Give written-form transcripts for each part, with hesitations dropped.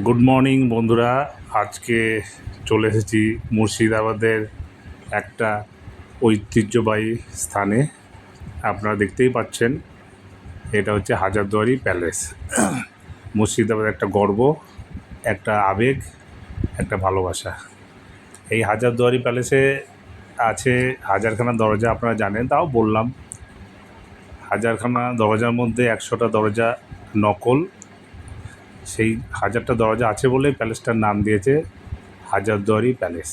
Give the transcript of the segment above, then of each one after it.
Good morning বন্ধুরা। আজকে চলে এসেছি মুর্শিদাবাদের একটা ঐতিহ্যবাহী স্থানে। আপনারা দেখতেই পাচ্ছেন, এটা হচ্ছে হাজারদুয়ারি প্যালেস। মুর্শিদাবাদের একটা গর্ব, একটা আবেগ, একটা ভালোবাসা। এই হাজারদুয়ারি প্যালেসে আছে হাজারখানা দরজা, আপনারা জানেন, তাও বললাম। হাজারখানা দরজার মধ্যে 100টা দরজা নকল। সেই 1000টা দরজা আছে বলেই প্যালেসটার নাম দিয়েছে হাজারদুয়ারি প্যালেস।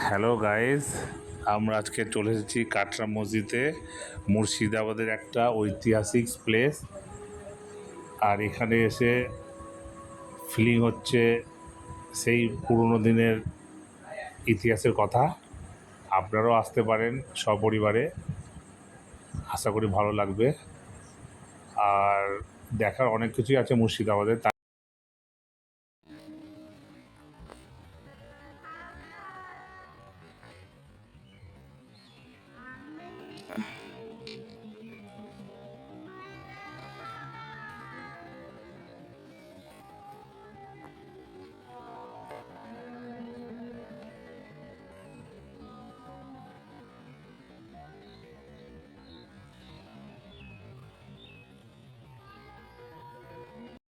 হ্যালো গাইজ, আমরা আজকে চলে এসেছি কাটরা মসজিদে, মুর্শিদাবাদের একটা ঐতিহাসিক প্লেস। আর এখানে এসে ফিলিং হচ্ছে সেই পুরনো দিনের ইতিহাসের কথা। আপনারাও আসতে পারেন সপরিবারে, আশা করি ভালো লাগবে। আর দেখার অনেক কিছুই আছে মুর্শিদাবাদে।